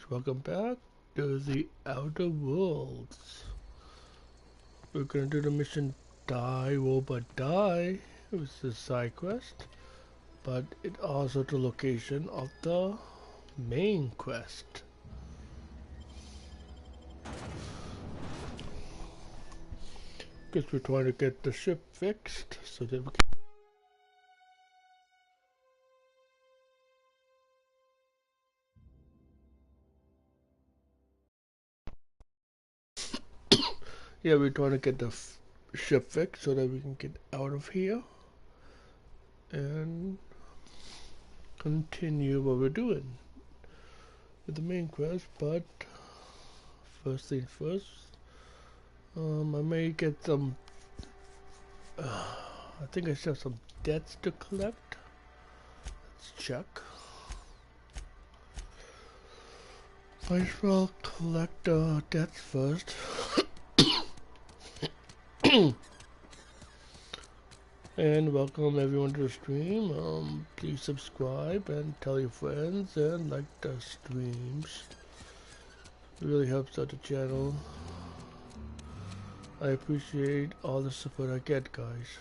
welcome back to the Outer Worlds. We're gonna do the mission Die Robot Die. It was the side quest, but it also the location of the main quest. Because we're trying to get the ship fixed so that we can we're trying to get the ship fixed so that we can get out of here and continue what we're doing with the main quest. But first things first, I may get some. I think I still have some debts to collect. Let's check. Might as well collect debts first. And welcome everyone to the stream. Please subscribe and tell your friends and like the streams. It really helps out the channel. I appreciate all the support I get, guys.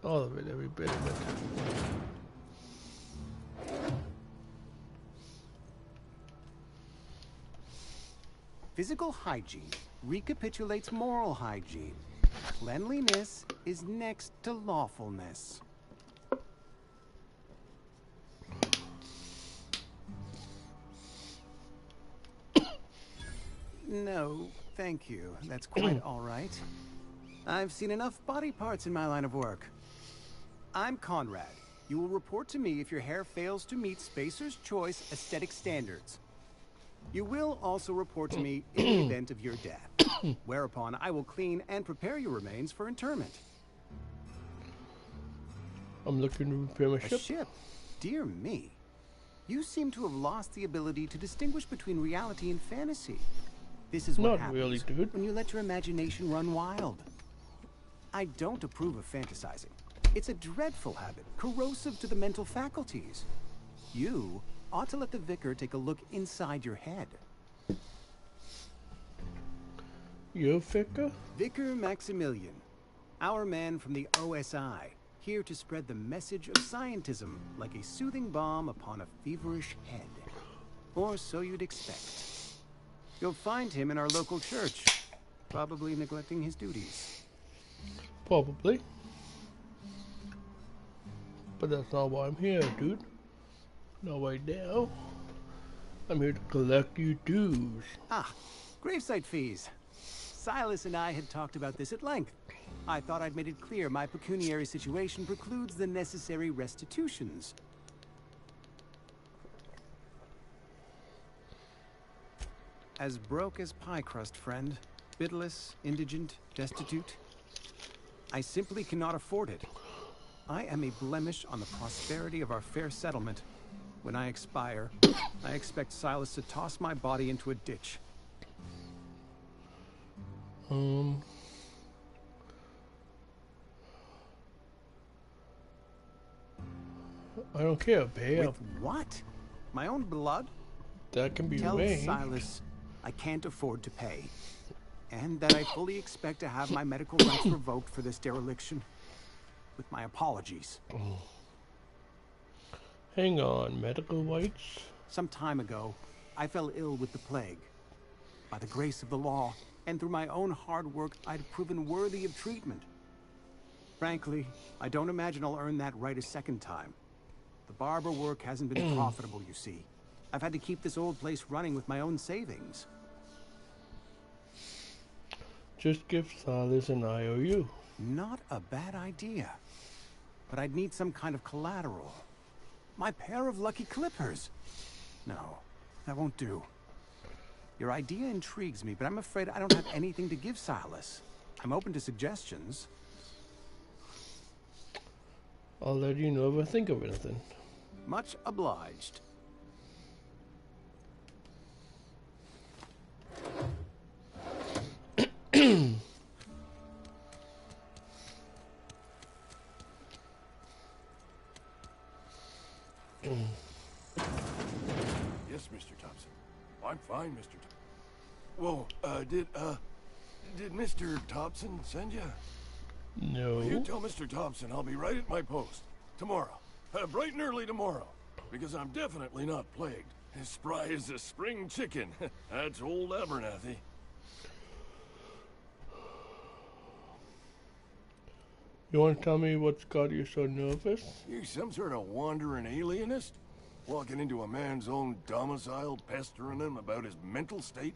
All of it, every bit of it. Physical hygiene recapitulates moral hygiene. Cleanliness is next to lawfulness. No, thank you. That's quite all right. I've seen enough body parts in my line of work. I'm Conrad. You will report to me if your hair fails to meet Spacer's Choice aesthetic standards. You will also report to me in the event of your death, whereupon I will clean and prepare your remains for interment. I'm looking to repair my ship. A ship? Dear me. You seem to have lost the ability to distinguish between reality and fantasy. This is what Not happens really, dude. when you let your imagination run wild. I don't approve of fantasizing. It's a dreadful habit, corrosive to the mental faculties. You ought to let the vicar take a look inside your head. Your vicar? Vicar Maximilian, our man from the OSI, here to spread the message of scientism like a soothing balm upon a feverish head. Or so you'd expect. You'll find him in our local church, probably neglecting his duties. Probably. But that's not why I'm here, dude. Not right now. I'm here to collect your dues. Ah, gravesite fees. Silas and I had talked about this at length. I thought I'd made it clear my pecuniary situation precludes the necessary restitutions. As broke as pie crust, friend. Bitless, indigent, destitute. I simply cannot afford it. I am a blemish on the prosperity of our fair settlement. When I expire, I expect Silas to toss my body into a ditch. I don't care, babe. With what? My own blood? That can be Tell arranged. Silas I can't afford to pay. And that I fully expect to have my medical rights revoked for this dereliction. With my apologies. Hang on, medical rights? Some time ago, I fell ill with the plague. By the grace of the law, and through my own hard work, I'd proven worthy of treatment. Frankly, I don't imagine I'll earn that right a second time. The barber work hasn't been profitable, you see. I've had to keep this old place running with my own savings. Just give Silas an IOU. Not a bad idea. But I'd need some kind of collateral. My pair of lucky clippers. No, that won't do. Your idea intrigues me, but I'm afraid I don't have anything to give Silas. I'm open to suggestions. I'll let you know if I think of anything. Much obliged. Yes, Mr. Thompson. I'm fine, Mr. Whoa, did Mr. Thompson send you? No. Well, you tell Mr. Thompson I'll be right at my post. Tomorrow. Bright and early tomorrow. Because I'm definitely not plagued. As spry as a spring chicken. That's old Abernathy. You want to tell me what's got you so nervous? You some sort of wandering alienist? Walking into a man's own domicile, pestering him about his mental state?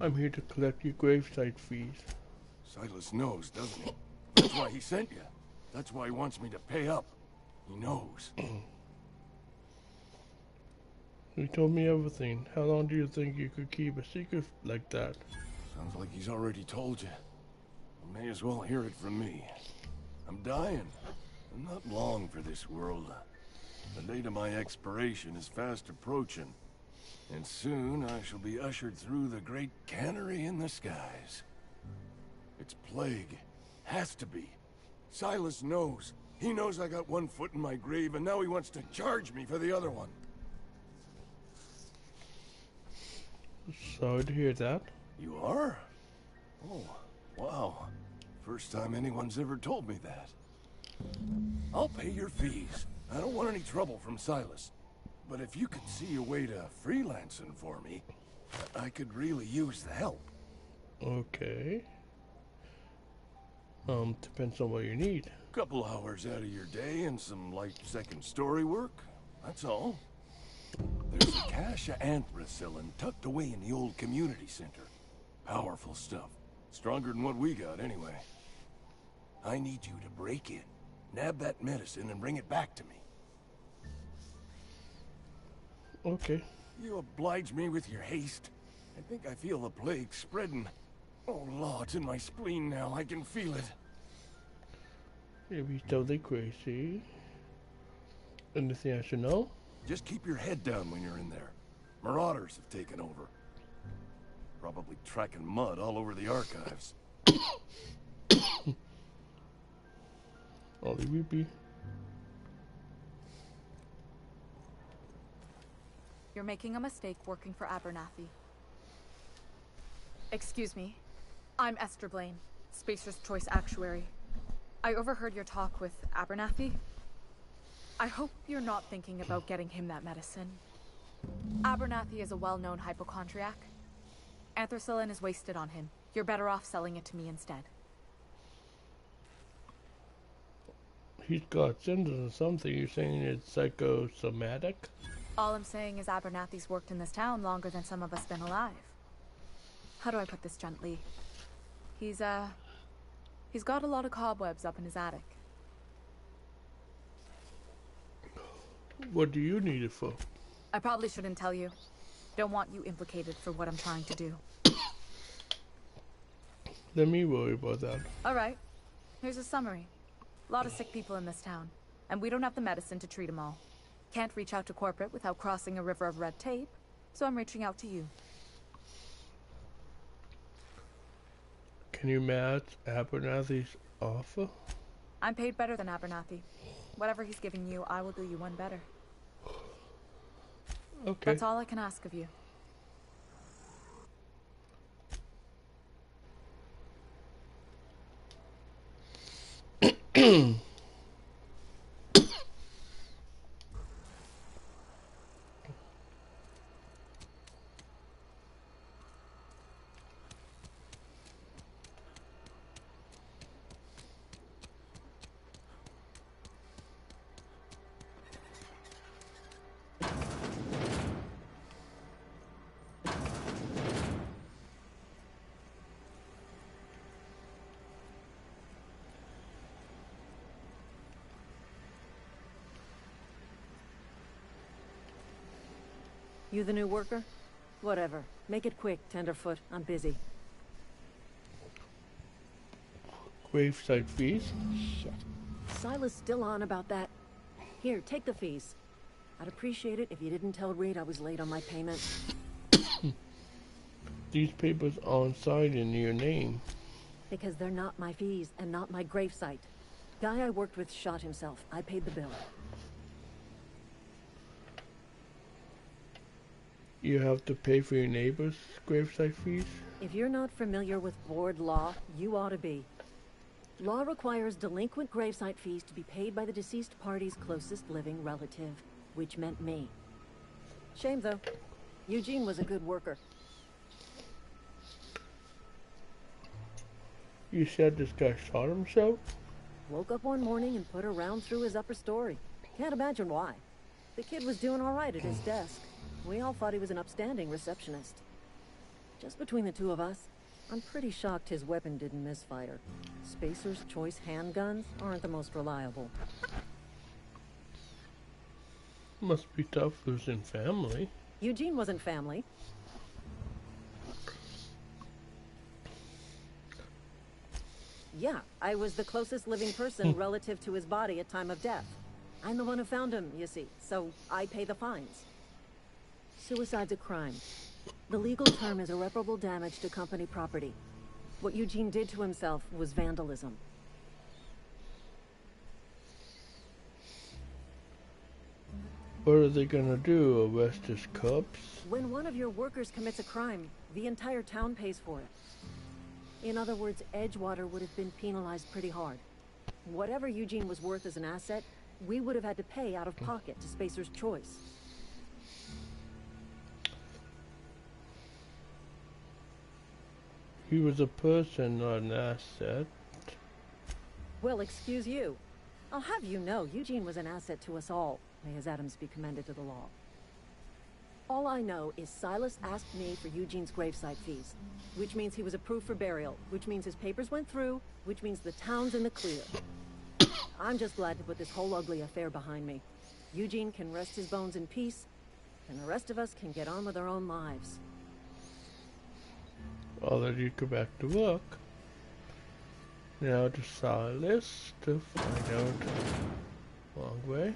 I'm here to collect your gravesite fees. Silas knows, doesn't he? That's why he sent you. That's why he wants me to pay up. He knows. He told me everything. How long do you think you could keep a secret like that? Sounds like he's already told you. You may as well hear it from me. I'm dying. I'm not long for this world. The date of my expiration is fast approaching. And soon I shall be ushered through the great cannery in the skies. It's plague. Has to be. Silas knows. He knows I got one foot in my grave, and now he wants to charge me for the other one. Sorry to hear that. You are? Oh, wow. First time anyone's ever told me that. I'll pay your fees. I don't want any trouble from Silas. But if you could see a way to freelancing for me, I could really use the help. Okay. Depends on what you need. Couple hours out of your day and some light second story work. That's all. There's a cache of anthracillin tucked away in the old community center. Powerful stuff. Stronger than what we got, anyway. I need you to break in, nab that medicine, and bring it back to me. Okay. You oblige me with your haste. I think I feel the plague spreading. Oh, Lord, it's in my spleen now. I can feel it. You'll be totally crazy. Anything I should know? Just keep your head down when you're in there. Marauders have taken over. Probably tracking mud all over the archives. I'll leave you be. You're making a mistake working for Abernathy. Excuse me. I'm Esther Blaine, Spacer's Choice Actuary. I overheard your talk with Abernathy. I hope you're not thinking about getting him that medicine. Abernathy is a well-known hypochondriac. Anthracillin is wasted on him. You're better off selling it to me instead. He's got symptoms or something. You're saying it's psychosomatic? All I'm saying is Abernathy's worked in this town longer than some of us been alive. How do I put this gently? He's got a lot of cobwebs up in his attic. What do you need it for? I probably shouldn't tell you. Don't want you implicated for what I'm trying to do. Let me worry about that. Alright. Here's a summary. A lot of sick people in this town, and we don't have the medicine to treat them all. Can't reach out to corporate without crossing a river of red tape, so I'm reaching out to you. Can you match Abernathy's offer? I'm paid better than Abernathy. Whatever he's giving you, I will do you one better. Okay. That's all I can ask of you. You the new worker? Whatever. Make it quick, Tenderfoot. I'm busy. Gravesite fees? Shit. Silas still on about that. Here, take the fees. I'd appreciate it if you didn't tell Reed I was late on my payment. These papers aren't signed in your name. Because they're not my fees and not my gravesite. Guy I worked with shot himself. I paid the bill. You have to pay for your neighbor's gravesite fees? If you're not familiar with board law, you ought to be. Law requires delinquent gravesite fees to be paid by the deceased party's closest living relative, which meant me. Shame, though. Eugene was a good worker. You said this guy shot himself? Woke up one morning and put a round through his upper story. Can't imagine why. The kid was doing all right at his desk. We all thought he was an upstanding receptionist. Just between the two of us, I'm pretty shocked his weapon didn't misfire. Spacer's Choice handguns aren't the most reliable. Must be tough losing family. Eugene wasn't family. Yeah, I was the closest living person relative to his body at time of death. I'm the one who found him, you see, so I pay the fines. Suicide's a crime. The legal term is irreparable damage to company property. What Eugene did to himself was vandalism. What are they gonna do, arrest his cubs? When one of your workers commits a crime, the entire town pays for it. In other words, Edgewater would have been penalized pretty hard. Whatever Eugene was worth as an asset, we would have had to pay out of pocket to Spacer's Choice. He was a person, not an asset. Well, excuse you. I'll have you know, Eugene was an asset to us all. May his atoms be commended to the law. All I know is Silas asked me for Eugene's gravesite fees, which means he was approved for burial, which means his papers went through, which means the town's in the clear. I'm just glad to put this whole ugly affair behind me. Eugene can rest his bones in peace, and the rest of us can get on with our own lives. I'll let you go back to work. Now to Silas to find out. Wrong way.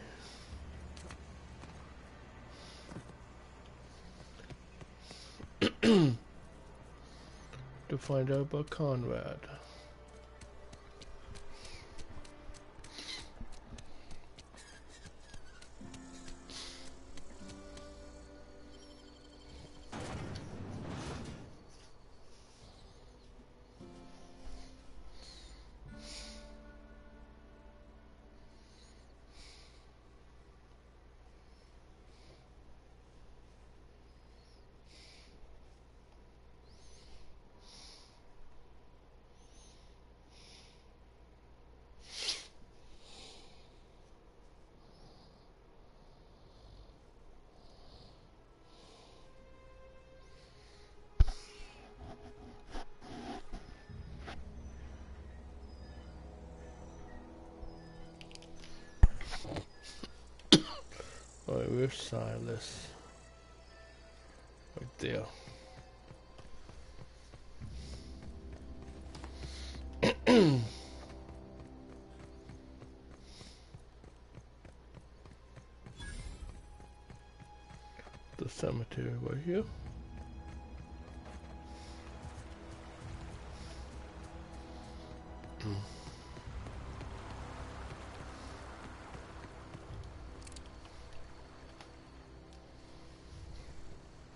To find out about Conrad. Alright, where's Silas? Right there. The cemetery right here.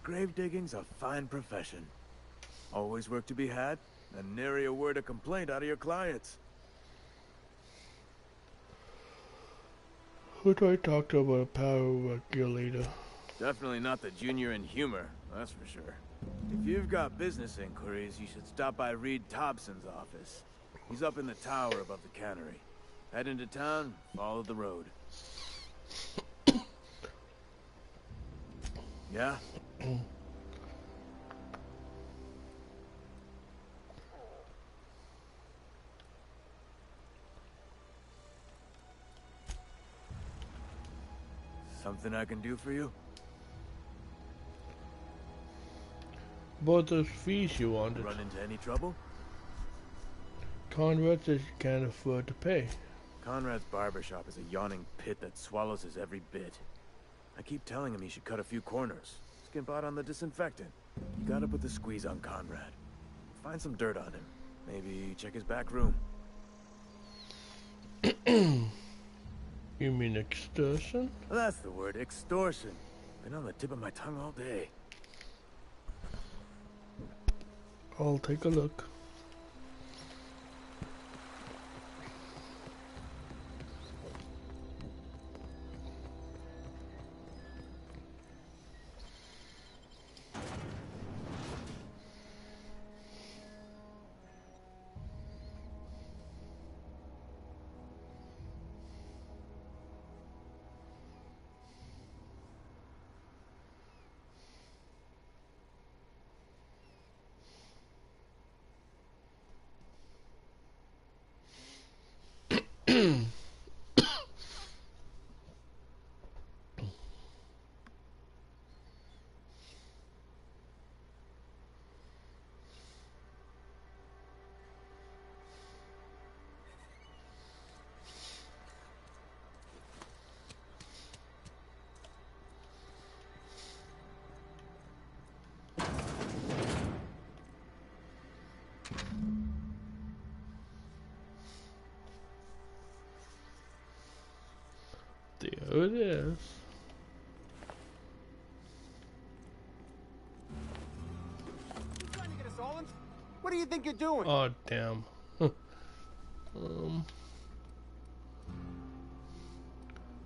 Grave digging's a fine profession. Always work to be had, and nary a word of complaint out of your clients. Who do I talk to about a power regulator? Definitely not the junior in humor, that's for sure. If you've got business inquiries, you should stop by Reed Thompson's office. He's up in the tower above the cannery. Head into town, follow the road. Yeah? Something I can do for you? About those fees you wanted. Run into any trouble? Conrad says you can't afford to pay. Conrad's barbershop is a yawning pit that swallows his every bit. I keep telling him he should cut a few corners. Skimp out on the disinfectant. You gotta put the squeeze on Conrad. Find some dirt on him. Maybe check his back room. You mean extortion? That's the word, extortion. Been on the tip of my tongue all day. I'll take a look. There it is. You trying to get us all in? What do you think you're doing? Oh, damn.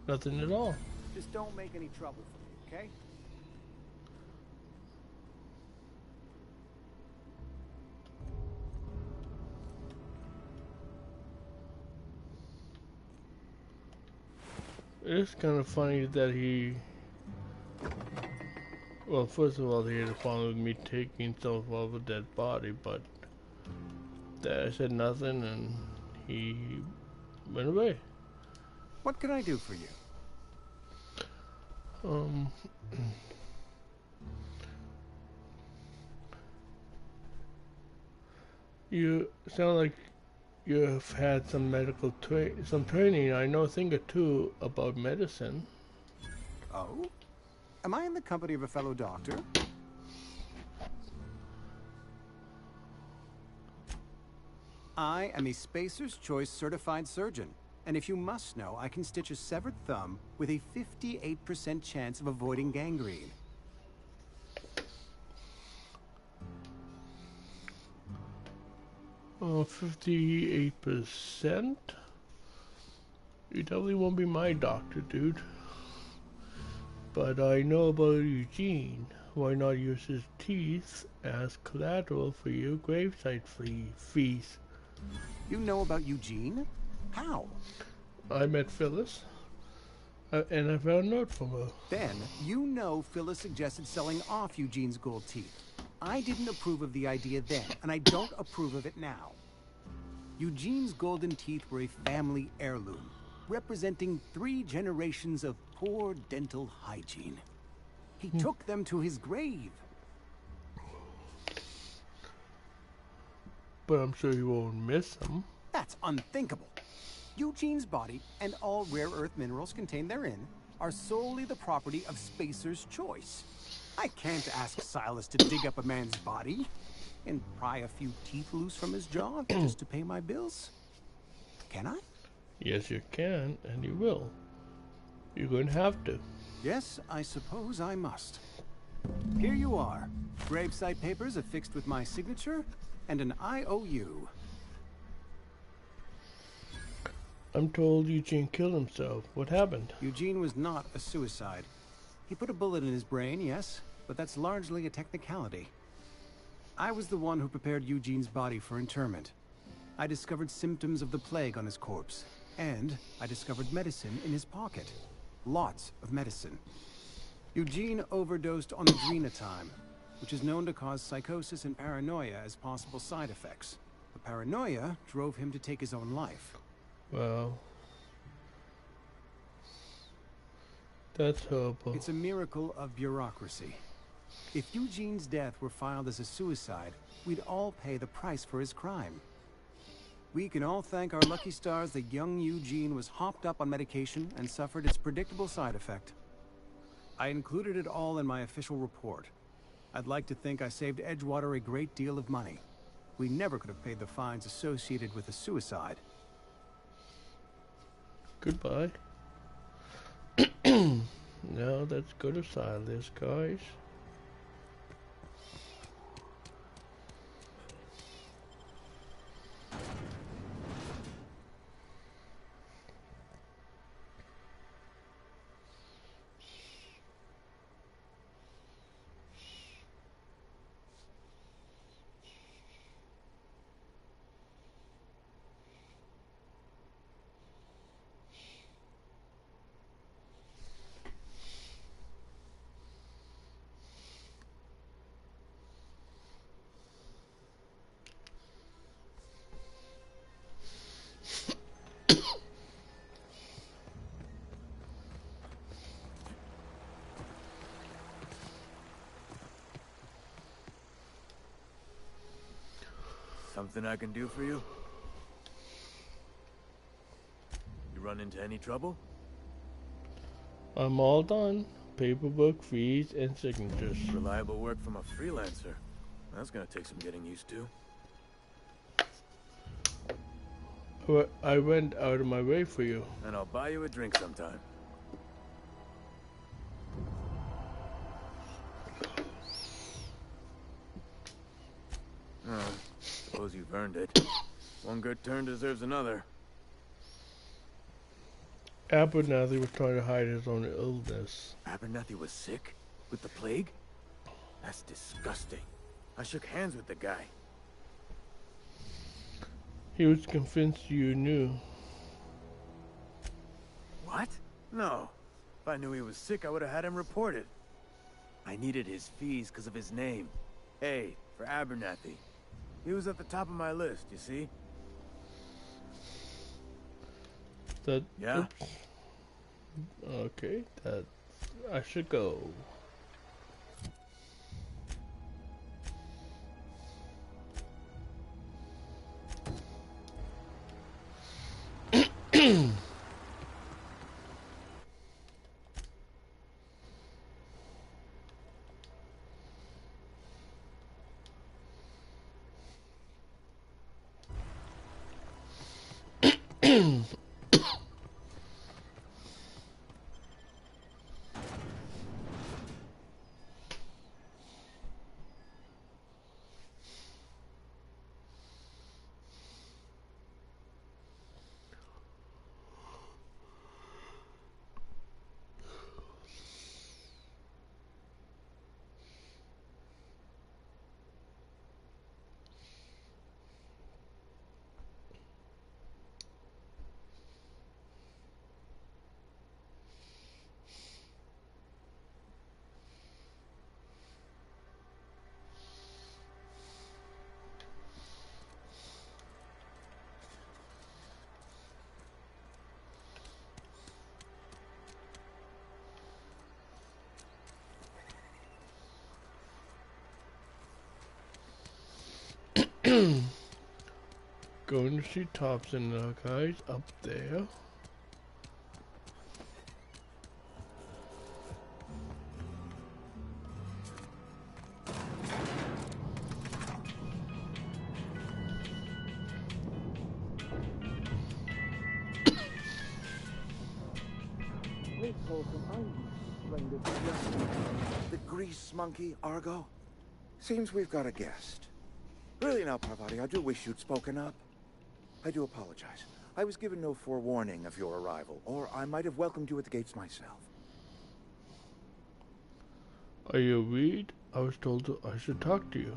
Nothing at all. Just don't make any trouble for me, okay? It's kind of funny that he... Well, first of all, he had a problem with me taking stuff off a dead body, but I said nothing and he went away. What can I do for you? You sound like you've had some medical training. I know a thing or two about medicine. Oh? Am I in the company of a fellow doctor? I am a Spacer's Choice certified surgeon. And if you must know, I can stitch a severed thumb with a 58% chance of avoiding gangrene. Oh, 58%? You definitely won't be my doctor, dude. But I know about Eugene. Why not use his teeth as collateral for your gravesite fees? You know about Eugene? How? I met Phyllis, and I found a note from her. Then, you know Phyllis suggested selling off Eugene's gold teeth. I didn't approve of the idea then, and I don't approve of it now. Eugene's golden teeth were a family heirloom, representing 3 generations of poor dental hygiene. He took them to his grave. But I'm sure you won't miss them. That's unthinkable. Eugene's body and all rare earth minerals contained therein are solely the property of Spacer's Choice. I can't ask Silas to dig up a man's body and pry a few teeth loose from his jaw just to pay my bills. Can I? Yes, you can, and you will. You're going to have to. Yes, I suppose I must. Here you are. Gravesite papers affixed with my signature and an IOU. I'm told Eugene killed himself. What happened? Eugene was not a suicide. He put a bullet in his brain, yes, but that's largely a technicality. I was the one who prepared Eugene's body for interment. I discovered symptoms of the plague on his corpse, and I discovered medicine in his pocket. Lots of medicine. Eugene overdosed on adrenatime, which is known to cause psychosis and paranoia as possible side effects. The paranoia drove him to take his own life. Well, that's horrible. It's a miracle of bureaucracy. If Eugene's death were filed as a suicide, we'd all pay the price for his crime. We can all thank our lucky stars that young Eugene was hopped up on medication and suffered its predictable side effect. I included it all in my official report. I'd like to think I saved Edgewater a great deal of money. We never could have paid the fines associated with a suicide. Goodbye. Now let's go to Silas, guys. Something I can do for you? You run into any trouble? I'm all done. Paperwork, fees, and signatures. Reliable work from a freelancer. That's gonna take some getting used to. I went out of my way for you. And I'll buy you a drink sometime. Oh, suppose you've earned it. One good turn deserves another. Abernathy was trying to hide his own illness. Abernathy was sick? With the plague? That's disgusting. I shook hands with the guy. He was convinced you knew. What? No. If I knew he was sick, I would have had him reported. I needed his fees because of his name. A, for Abernathy. He was at the top of my list, you see? That. Yeah? Oops. Okay, that. I should go. Going to see Thompson now, guys, up there. The grease monkey, Argo? Seems we've got a guest. Really now, Parvati, I do wish you'd spoken up. I do apologize. I was given no forewarning of your arrival, or I might have welcomed you at the gates myself. Are you Reed? I was told I should talk to you.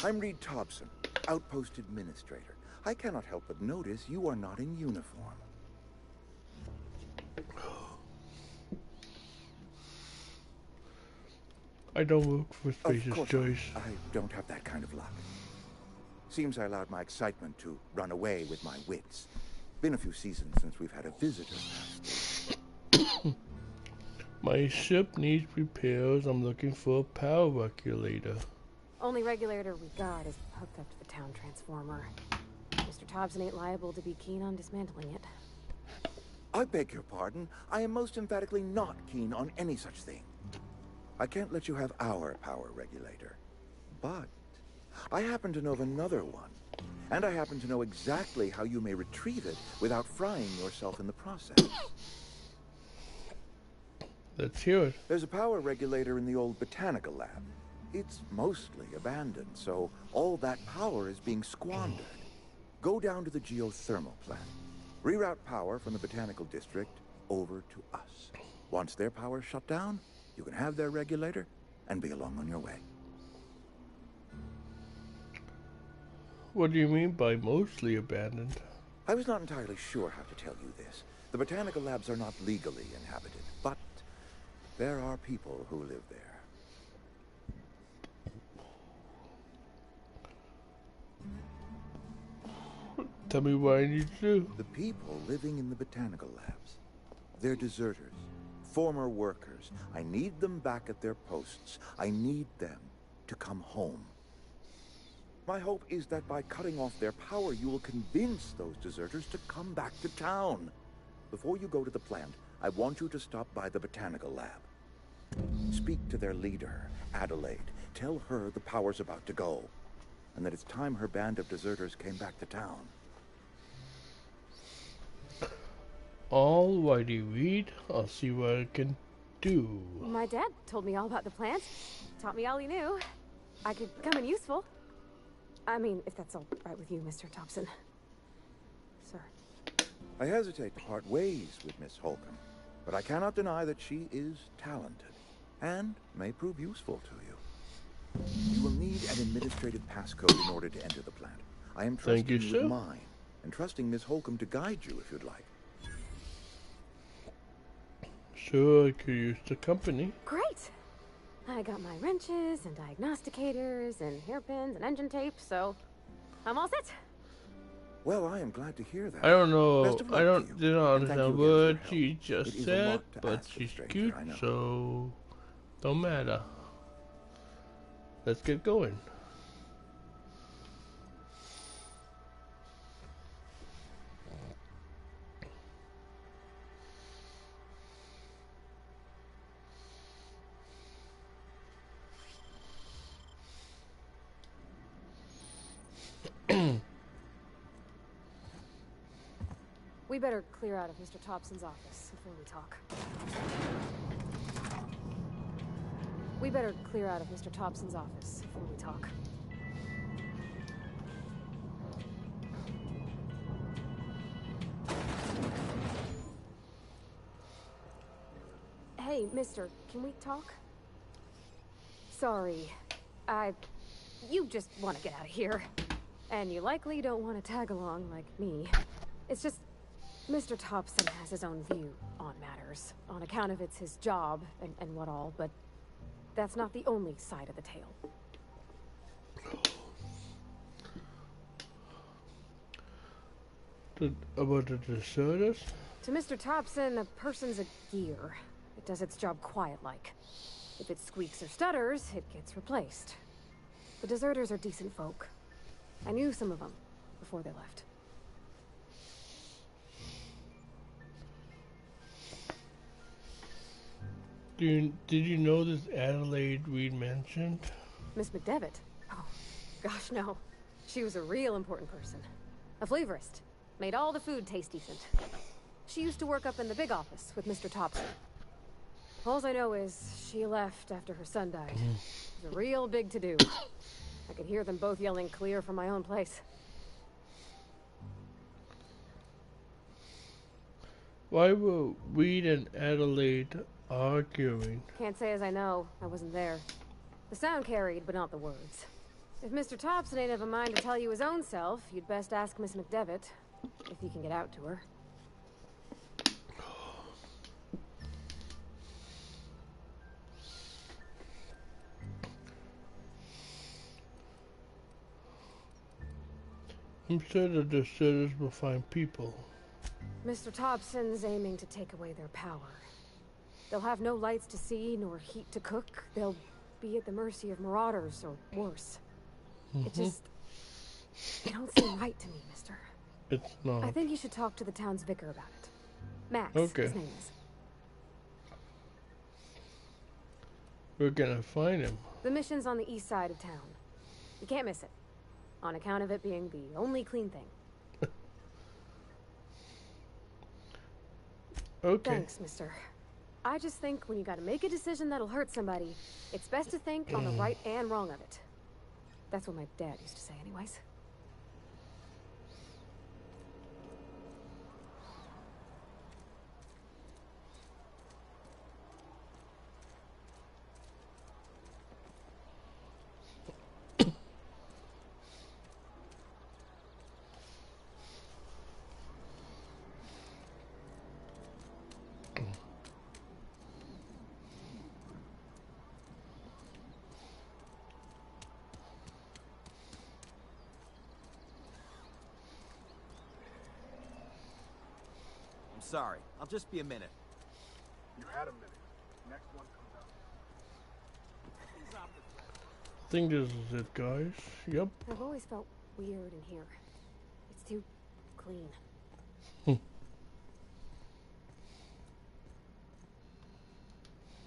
I'm Reed Thompson, Outpost Administrator. I cannot help but notice you are not in uniform. I don't work for Spacer's Of course Choice. I don't have that kind of luck. Seems I allowed my excitement to run away with my wits. Been a few seasons since we've had a visitor. My ship needs repairs. I'm looking for a power regulator. Only regulator we got is hooked up to the town transformer. Mr. Thompson ain't liable to be keen on dismantling it. I beg your pardon. I am most emphatically not keen on any such thing. I can't let you have our power regulator. But I happen to know of another one. And I happen to know exactly how you may retrieve it without frying yourself in the process. Let's hear it. There's a power regulator in the old botanical lab. It's mostly abandoned, so all that power is being squandered. Go down to the geothermal plant. Reroute power from the botanical district over to us. Once their power's shut down, you can have their regulator and be along on your way. What do you mean by mostly abandoned? I was not entirely sure how to tell you this. The botanical labs are not legally inhabited, but there are people who live there. Tell me what I need to do. The people living in the botanical labs. They're deserters, former workers. I need them back at their posts. I need them to come home. My hope is that by cutting off their power, you will convince those deserters to come back to town. Before you go to the plant, I want you to stop by the botanical lab. Speak to their leader, Adelaide. Tell her the power's about to go, and that it's time her band of deserters came back to town. Alrighty, Reed. I'll see what I can do. My dad told me all about the plants. Taught me all he knew. I could come in useful. I mean, if that's all right with you, Mr. Thompson. Sir. I hesitate to part ways with Miss Holcomb, but I cannot deny that she is talented and may prove useful to you. You will need an administrative passcode in order to enter the plant. I am trusting you with mine, and trusting Miss Holcomb to guide you if you'd like. Sure, I could use the company. Great! I got my wrenches and diagnosticators and hairpins and engine tape, so I'm all set. Well, I am glad to hear that. I don't know. I did didn't understand what she just said, but she's cute, so don't matter. Let's get going. We better clear out of Mr. Thompson's office before we talk. We better clear out of Mr. Thompson's office before we talk. Hey, mister, can we talk? Sorry. You just want to get out of here. And you likely don't want to tag along like me. It's just... Mr. Thompson has his own view on matters, on account of it's his job and what all, but that's not the only side of the tale. About the deserters? To Mr. Thompson, a person's a gear. It does its job quiet-like. If it squeaks or stutters, it gets replaced. The deserters are decent folk. I knew some of them before they left. Did you know this Adelaide Reed mentioned? Miss McDevitt? Oh, gosh, no. She was a real important person. A flavorist. Made all the food taste decent. She used to work up in the big office with Mr. Thompson. All I know is she left after her son died. It was a real big to-do. I could hear them both yelling clear from my own place. Why were Reed and Adelaide arguing? Can't say as I know. I wasn't there. The sound carried, but not the words. If Mr. Thompson ain't of a mind to tell you his own self, you'd best ask Miss McDevitt, if you can get out to her. I'm sure the deserters will find people. Mr. Thompson's aiming to take away their power. They'll have no lights to see, nor heat to cook. They'll be at the mercy of marauders, or worse. It just... It don't seem right to me, mister. It's not. I think you should talk to the town's vicar about it. Max, Okay. his name is. We're gonna find him. The mission's on the east side of town. You can't miss it. on account of it being the only clean thing. Okay. Thanks, mister. I just think when you gotta make a decision that'll hurt somebody, it's best to think on the right and wrong of it. That's what my dad used to say anyways. Sorry, I'll just be a minute. You had a minute. Next one comes out. I think this is it, guys. Yep. I've always felt weird in here. It's too clean.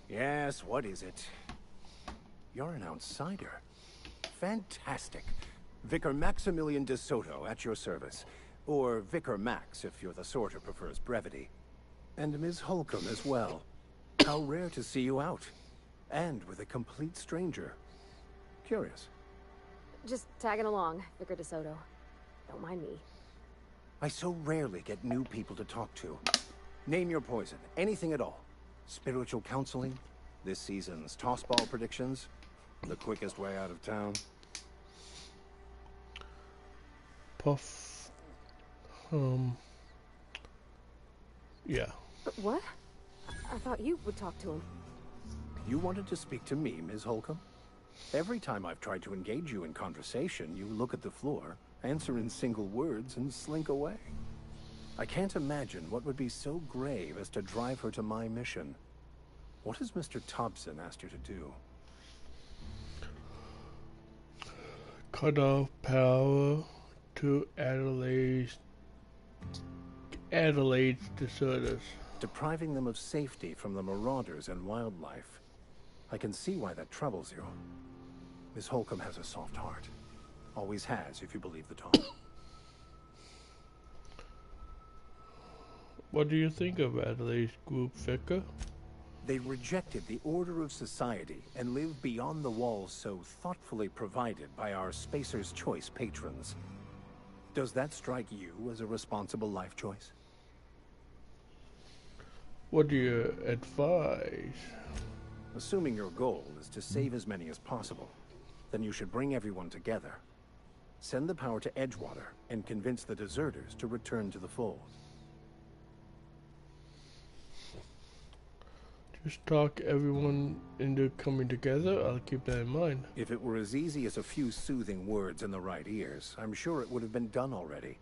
Yes, what is it? You're an outsider. Fantastic. Vicar Maximilian de Soto at your service. Or Vicar Max, if you're the sort who prefers brevity. And Ms. Holcomb as well. How rare to see you out. And with a complete stranger. Curious. Just tagging along, Vicar DeSoto. Don't mind me. I so rarely get new people to talk to. Name your poison, anything at all. Spiritual counseling, this season's tossball predictions, the quickest way out of town. Puff. Yeah. What? I thought you would talk to him. You wanted to speak to me, Ms. Holcomb? Every time I've tried to engage you in conversation, you look at the floor, answer in single words, and slink away. I can't imagine what would be so grave as to drive her to my mission. What has Mr. Thompson asked you to do? Cut off power to Adelaide's deserters. Depriving them of safety from the marauders and wildlife. I can see why that troubles you. Miss Holcomb has a soft heart. Always has, if you believe the talk. What do you think of Adelaide's group, Vicar? They rejected the order of society and live beyond the walls so thoughtfully provided by our Spacer's Choice patrons. Does that strike you as a responsible life choice? What do you advise? Assuming your goal is to save as many as possible, then you should bring everyone together. Send the power to Edgewater and convince the deserters to return to the fold. Just talk everyone into coming together. I'll keep that in mind. If it were as easy as a few soothing words in the right ears, I'm sure it would have been done already.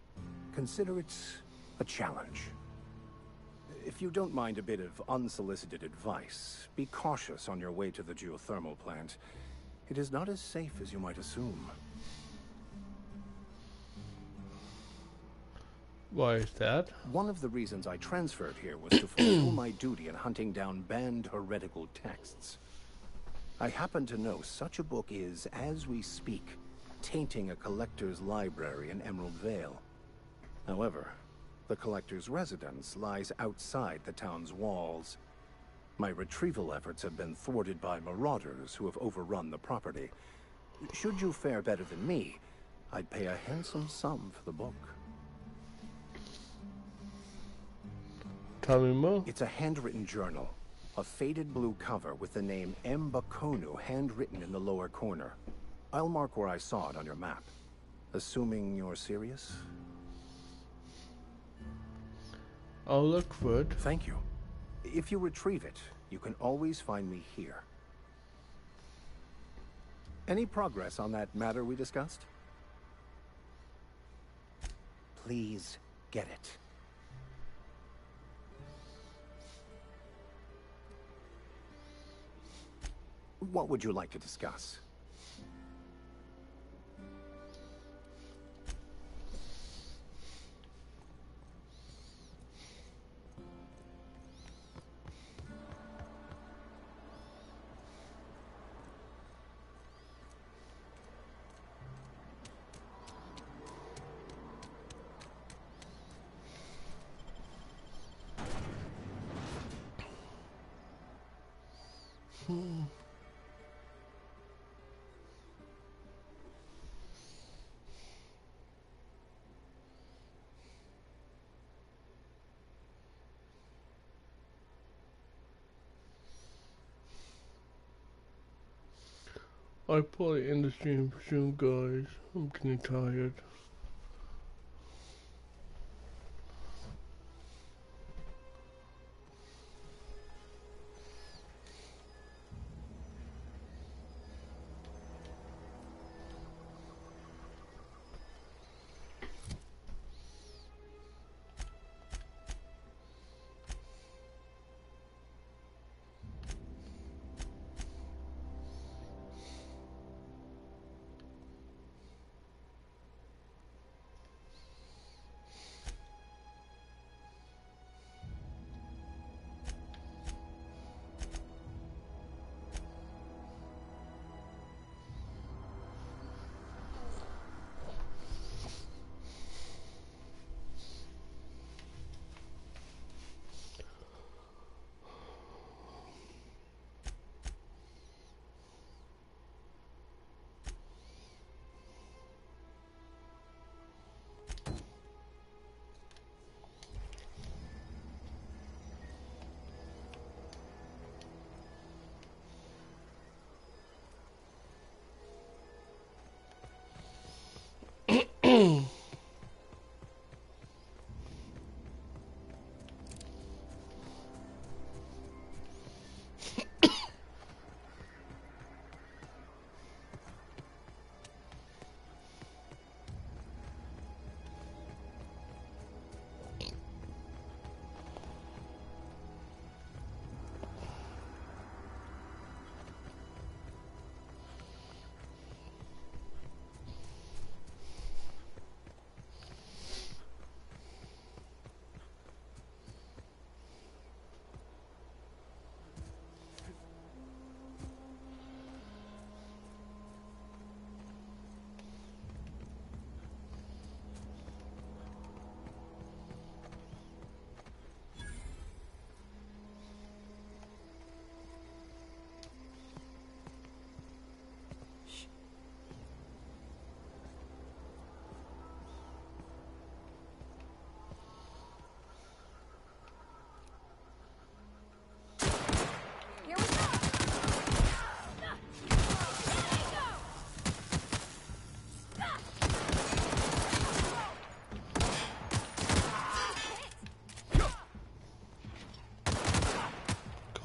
Consider it a challenge. If you don't mind a bit of unsolicited advice, be cautious on your way to the geothermal plant. It is not as safe as you might assume. Why is that? One of the reasons I transferred here was to fulfill my duty in hunting down banned heretical texts. I happen to know such a book is, as we speak, tainting a collector's library in Emerald Vale. However, the collector's residence lies outside the town's walls. My retrieval efforts have been thwarted by marauders who have overrun the property. Should you fare better than me, I'd pay a handsome sum for the book. Tell me more. It's a handwritten journal. A faded blue cover with the name M. Bakonu handwritten in the lower corner. I'll mark where I saw it on your map. Assuming you're serious? I'll look for it. Thank you. If you retrieve it, you can always find me here. Any progress on that matter we discussed? Please get it. What would you like to discuss? I probably end the stream soon, guys. I'm getting tired.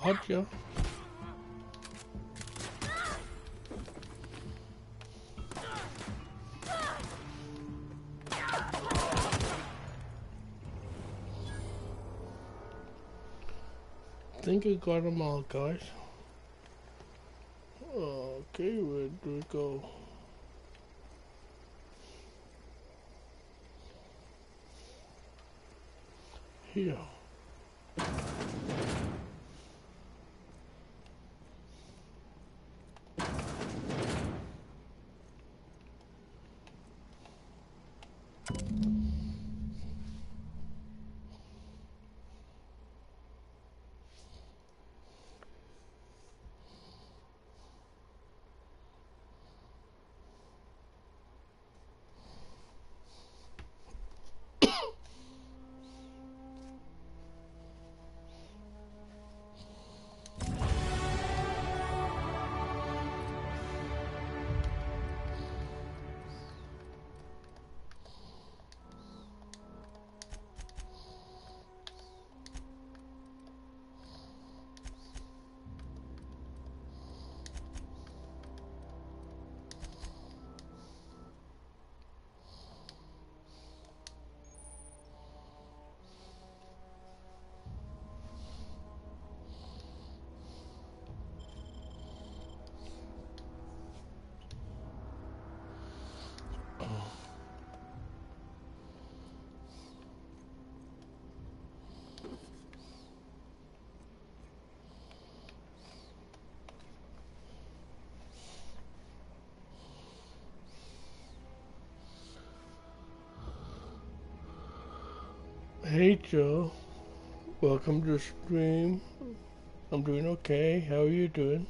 Gotcha. I think I got them all, guys. Okay, where do we go? Here. Hey Joe, welcome to the stream. I'm doing okay. How are you doing?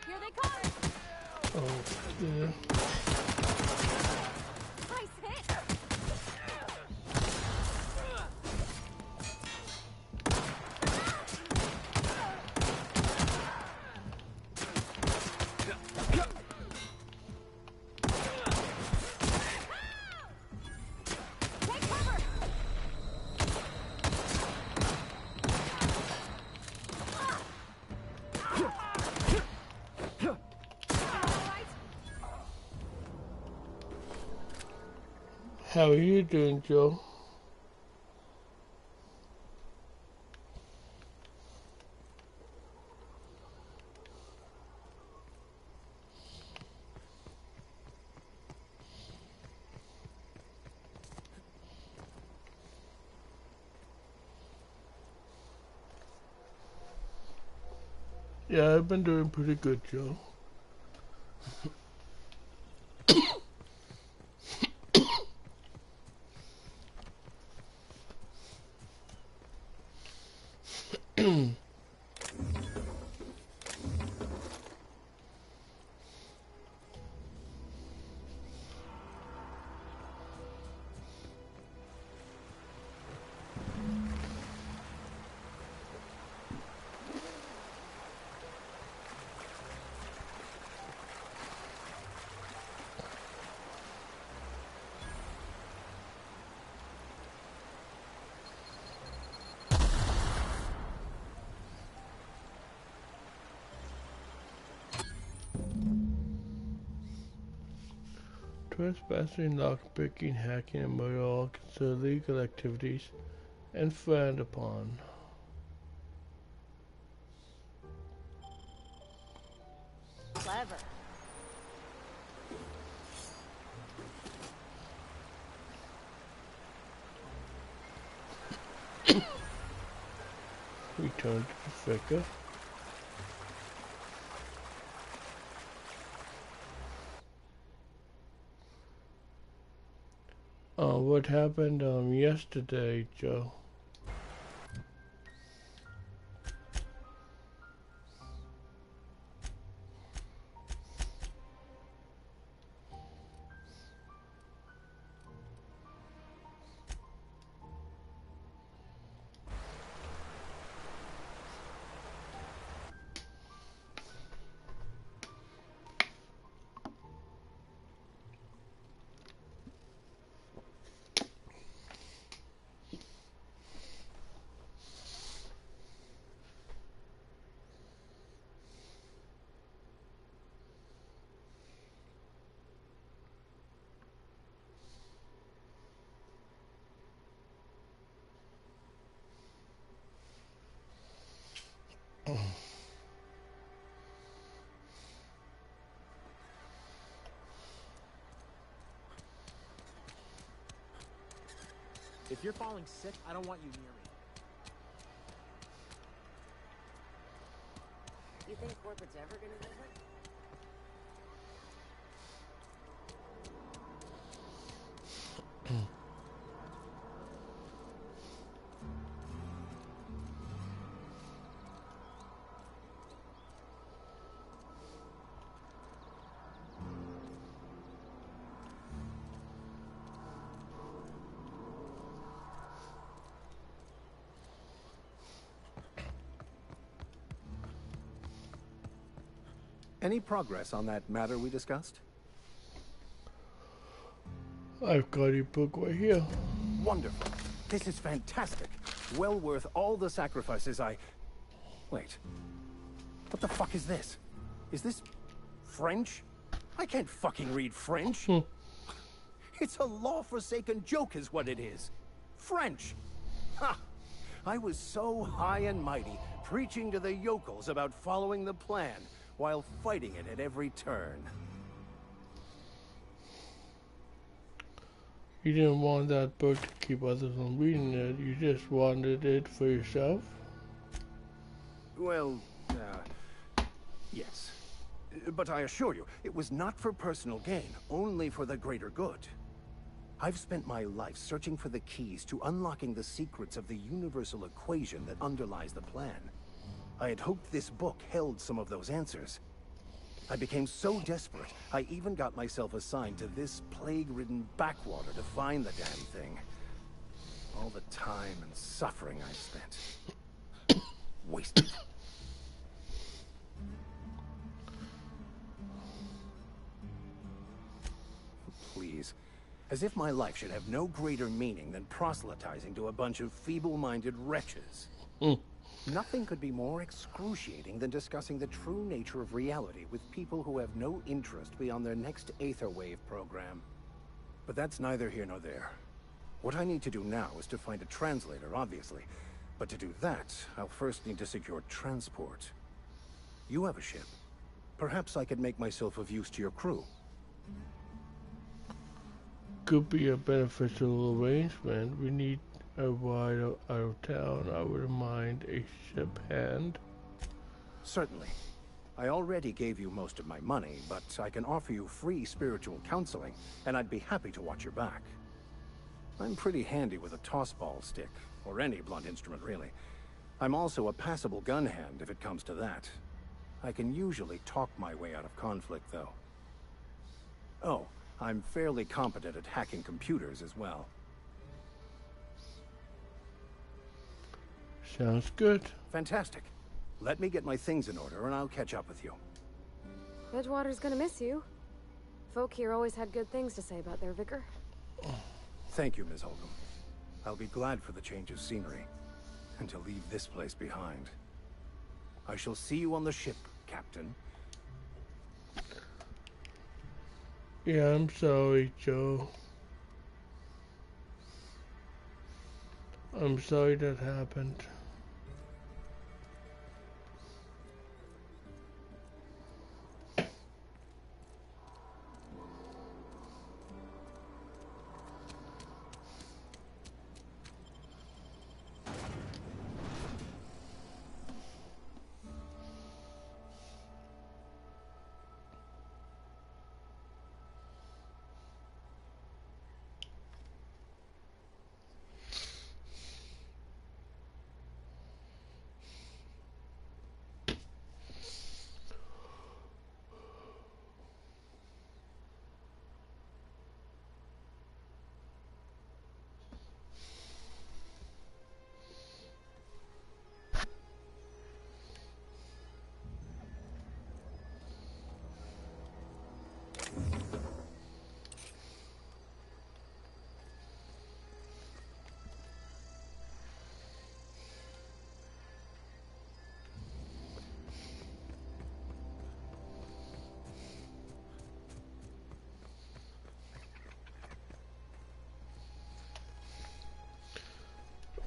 Here they come! Oh, yeah. Nice hit! Take cover! How are you doing, Joe? Yeah, I've been doing pretty good, Joe. Trespassing, lockpicking, hacking, and murder are all considered legal activities and frowned upon. Clever. Return to Pacifica. What happened yesterday, Joe? If you're falling sick, I don't want you near me. You think corporate's ever gonna visit? Any progress on that matter we discussed? I've got your book right here. Wonderful. This is fantastic. Well worth all the sacrifices I... Wait. What the fuck is this? Is this French? I can't fucking read French. It's a law-forsaken joke is what it is. French. Ha! I was so high and mighty, preaching to the yokels about following the plan, while fighting it at every turn. You didn't want that book to keep others from reading it, you just wanted it for yourself? Well, yes. But I assure you, it was not for personal gain, only for the greater good. I've spent my life searching for the keys to unlocking the secrets of the universal equation that underlies the plan. I had hoped this book held some of those answers. I became so desperate, I even got myself assigned to this plague-ridden backwater to find the damn thing. All the time and suffering I spent. Wasted. Please. As if my life should have no greater meaning than proselytizing to a bunch of feeble-minded wretches. Nothing could be more excruciating than discussing the true nature of reality with people who have no interest beyond their next Aetherwave program. But that's neither here nor there. What I need to do now is to find a translator, obviously. But to do that, I'll first need to secure transport. You have a ship. Perhaps I could make myself of use to your crew. Could be a beneficial arrangement. We need a ride out of town. I wouldn't mind a ship hand. Certainly. I already gave you most of my money, but I can offer you free spiritual counseling, and I'd be happy to watch your back. I'm pretty handy with a tossball stick, or any blunt instrument really. I'm also a passable gun hand if it comes to that. I can usually talk my way out of conflict, though. Oh, I'm fairly competent at hacking computers as well. Sounds good. Fantastic. Let me get my things in order and I'll catch up with you. Edgewater's gonna miss you. Folk here always had good things to say about their vicar. Thank you, Ms. Holcomb. I'll be glad for the change of scenery, and to leave this place behind. I shall see you on the ship, Captain. Yeah, I'm sorry, Joe. I'm sorry that happened.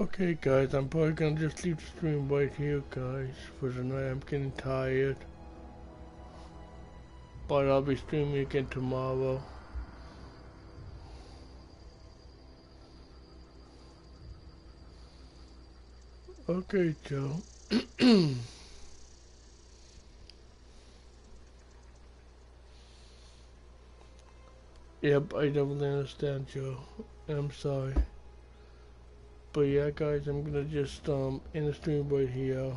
Okay guys, I'm probably gonna just leave the stream right here guys for tonight. I'm getting tired. But I'll be streaming again tomorrow. Okay, Joe. Yep, I definitely understand, Joe. I'm sorry. But yeah, guys, I'm gonna just end the stream right here.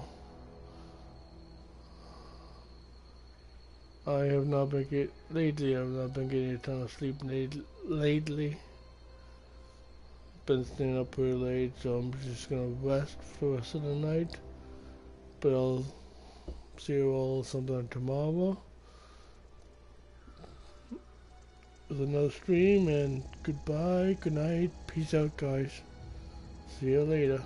I have not been getting a ton of sleep lately. Been staying up pretty late, so I'm just gonna rest for the rest of the night. But I'll see you all sometime tomorrow with another stream, and goodbye, good night, peace out guys. See you later.